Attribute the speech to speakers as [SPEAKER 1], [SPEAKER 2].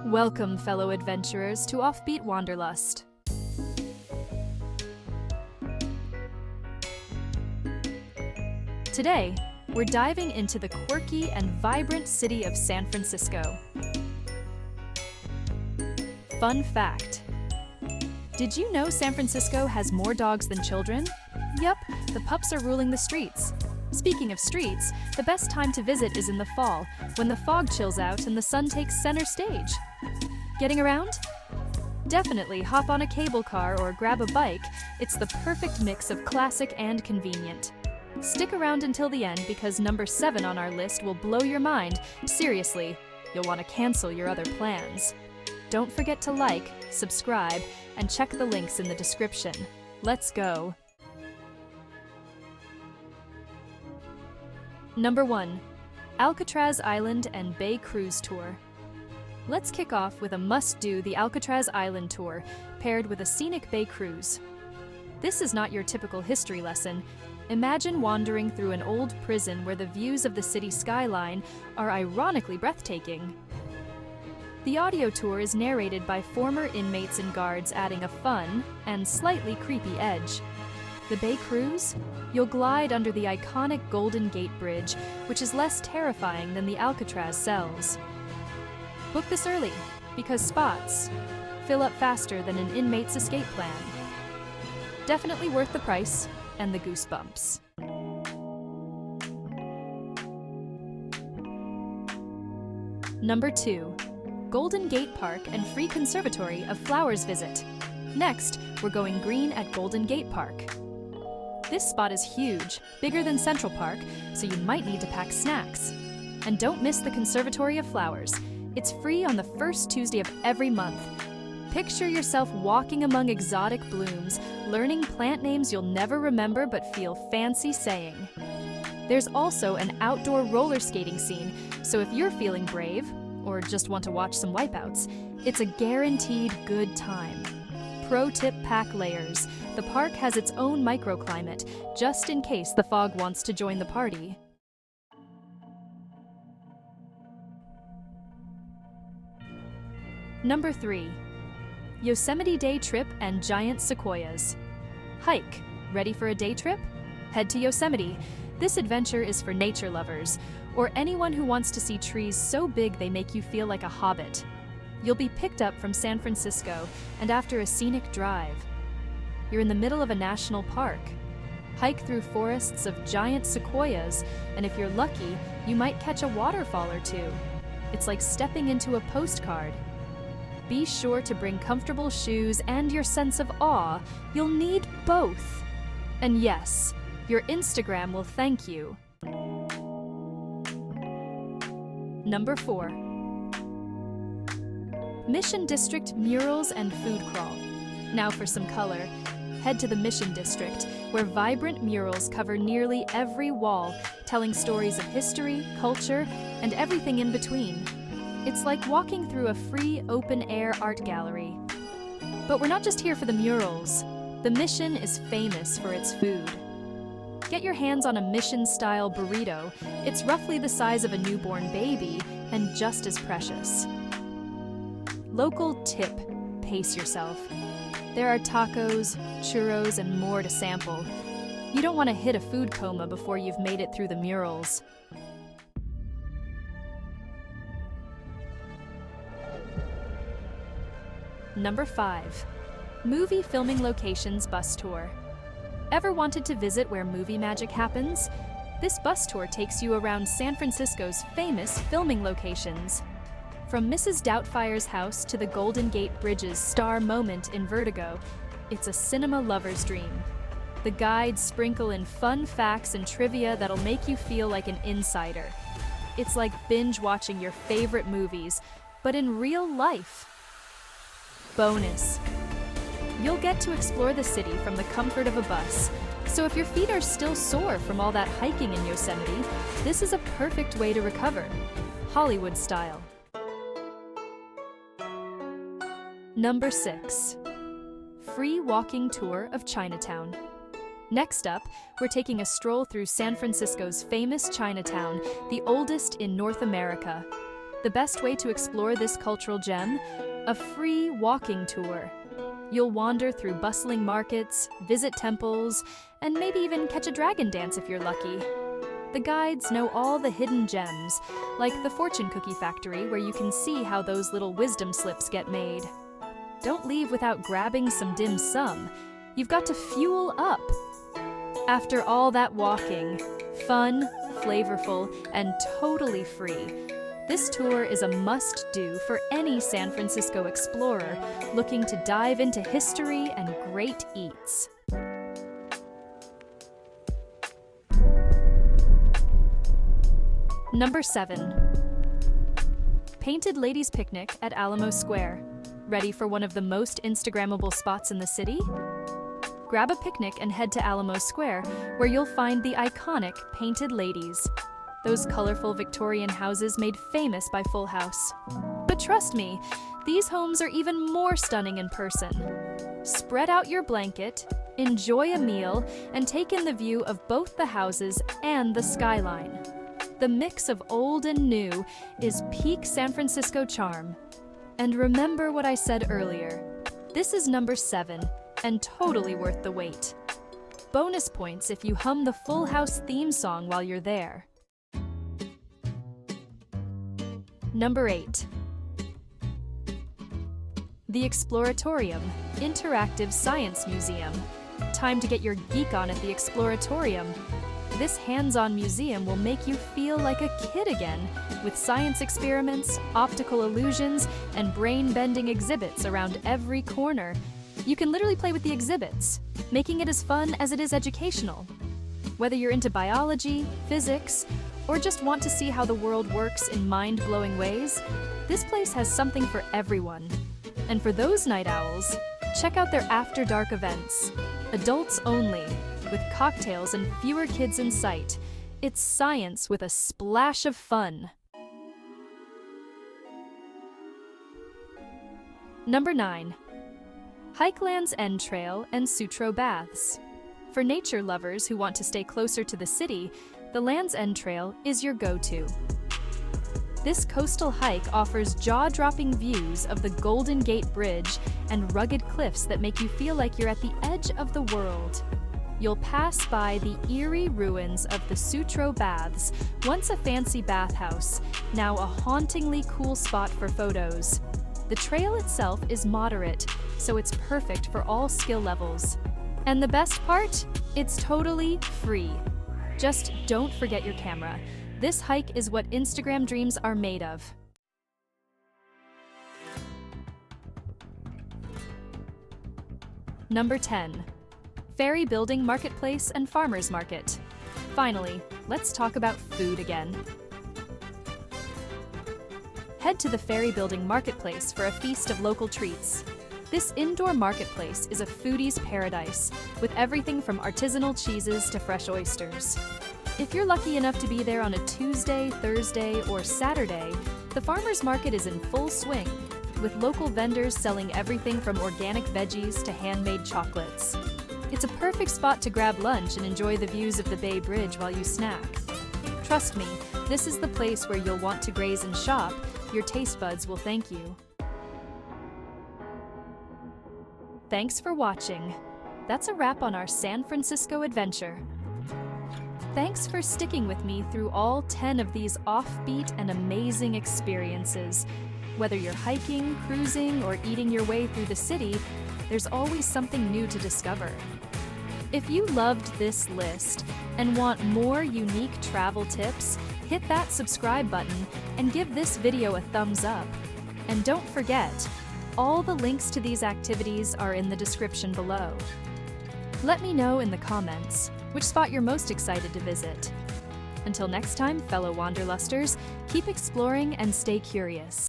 [SPEAKER 1] Welcome, fellow adventurers, to Offbeat Wanderlust. Today, we're diving into the quirky and vibrant city of San Francisco. Fun fact: did you know San Francisco has more dogs than children? Yup, the pups are ruling the streets. Speaking of streets, the best time to visit is in the fall, when the fog chills out and the sun takes center stage. Getting around? Definitely hop on a cable car or grab a bike. It's the perfect mix of classic and convenient. Stick around until the end because number 7 on our list will blow your mind. Seriously, you'll want to cancel your other plans. Don't forget to like, subscribe, and check the links in the description. Let's go. Number 1. Alcatraz Island and Bay Cruise Tour. Let's kick off with a must-do, the Alcatraz Island Tour, paired with a scenic bay cruise. This is not your typical history lesson. Imagine wandering through an old prison where the views of the city skyline are ironically breathtaking. The audio tour is narrated by former inmates and guards, adding a fun and slightly creepy edge. The Bay Cruise? You'll glide under the iconic Golden Gate Bridge, which is less terrifying than the Alcatraz cells. Book this early, because spots fill up faster than an inmate's escape plan. Definitely worth the price and the goosebumps. Number 2. Golden Gate Park and free conservatory of flowers visit. Next, we're going green at Golden Gate Park. This spot is huge, bigger than Central Park, so you might need to pack snacks. And don't miss the Conservatory of Flowers. It's free on the first Tuesday of every month. Picture yourself walking among exotic blooms, learning plant names you'll never remember but feel fancy saying. There's also an outdoor roller skating scene, so if you're feeling brave, or just want to watch some wipeouts, it's a guaranteed good time. Pro tip: pack layers. The park has its own microclimate, just in case the fog wants to join the party. Number 3. Yosemite Day Trip and Giant Sequoias. Hike. Ready for a day trip? Head to Yosemite. This adventure is for nature lovers, or anyone who wants to see trees so big they make you feel like a hobbit. You'll be picked up from San Francisco, and after a scenic drive, you're in the middle of a national park. Hike through forests of giant sequoias, and if you're lucky, you might catch a waterfall or two. It's like stepping into a postcard. Be sure to bring comfortable shoes and your sense of awe. You'll need both. And yes, your Instagram will thank you. Number 4. Mission District Murals and Food Crawl. Now for some color. Head to the Mission District, where vibrant murals cover nearly every wall, telling stories of history, culture, and everything in between. It's like walking through a free, open-air art gallery. But we're not just here for the murals. The Mission is famous for its food. Get your hands on a Mission-style burrito. It's roughly the size of a newborn baby and just as precious. Local tip: pace yourself. There are tacos, churros, and more to sample. You don't want to hit a food coma before you've made it through the murals. Number 5. Movie Filming Locations Bus Tour. Ever wanted to visit where movie magic happens? This bus tour takes you around San Francisco's famous filming locations. From Mrs. Doubtfire's house to the Golden Gate Bridge's star moment in Vertigo, it's a cinema lover's dream. The guides sprinkle in fun facts and trivia that'll make you feel like an insider. It's like binge-watching your favorite movies, but in real life. Bonus: you'll get to explore the city from the comfort of a bus. So if your feet are still sore from all that hiking in Yosemite, this is a perfect way to recover, Hollywood style. Number 6. Free walking tour of Chinatown. Next up, we're taking a stroll through San Francisco's famous Chinatown, the oldest in North America. The best way to explore this cultural gem? A free walking tour. You'll wander through bustling markets, visit temples, and maybe even catch a dragon dance if you're lucky. The guides know all the hidden gems, like the fortune cookie factory where you can see how those little wisdom slips get made. Don't leave without grabbing some dim sum. You've got to fuel up. After all that walking, fun, flavorful, and totally free, this tour is a must-do for any San Francisco explorer looking to dive into history and great eats. Number 7. Painted Ladies Picnic at Alamo Square. Ready for one of the most Instagrammable spots in the city? Grab a picnic and head to Alamo Square, where you'll find the iconic Painted Ladies. Those colorful Victorian houses made famous by Full House. But trust me, these homes are even more stunning in person. Spread out your blanket, enjoy a meal, and take in the view of both the houses and the skyline. The mix of old and new is peak San Francisco charm. And remember what I said earlier. This is number 7, and totally worth the wait. Bonus points if you hum the Full House theme song while you're there. Number 8. The Exploratorium, Interactive Science Museum. Time to get your geek on at the Exploratorium. This hands-on museum will make you feel like a kid again, with science experiments, optical illusions, and brain-bending exhibits around every corner. You can literally play with the exhibits, making it as fun as it is educational. Whether you're into biology, physics, or just want to see how the world works in mind-blowing ways, this place has something for everyone. And for those night owls, check out their After Dark events. Adults only, with cocktails and fewer kids in sight. It's science with a splash of fun. Number 9. Hike Land's End Trail and Sutro Baths. For nature lovers who want to stay closer to the city, the Land's End Trail is your go-to. This coastal hike offers jaw-dropping views of the Golden Gate Bridge and rugged cliffs that make you feel like you're at the edge of the world. You'll pass by the eerie ruins of the Sutro Baths, once a fancy bathhouse, now a hauntingly cool spot for photos. The trail itself is moderate, so it's perfect for all skill levels. And the best part? It's totally free. Just don't forget your camera. This hike is what Instagram dreams are made of. Number 10. Ferry Building Marketplace and Farmers Market. Finally, let's talk about food again. Head to the Ferry Building Marketplace for a feast of local treats. This indoor marketplace is a foodie's paradise, with everything from artisanal cheeses to fresh oysters. If you're lucky enough to be there on a Tuesday, Thursday, or Saturday, the farmers market is in full swing, with local vendors selling everything from organic veggies to handmade chocolates. It's a perfect spot to grab lunch and enjoy the views of the Bay Bridge while you snack. Trust me, this is the place where you'll want to graze and shop. Your taste buds will thank you. Thanks for watching. That's a wrap on our San Francisco adventure. Thanks for sticking with me through all 10 of these offbeat and amazing experiences. Whether you're hiking, cruising, or eating your way through the city, there's always something new to discover. If you loved this list and want more unique travel tips, hit that subscribe button and give this video a thumbs up. And don't forget, all the links to these activities are in the description below. Let me know in the comments which spot you're most excited to visit. Until next time, fellow Wanderlusters, keep exploring and stay curious.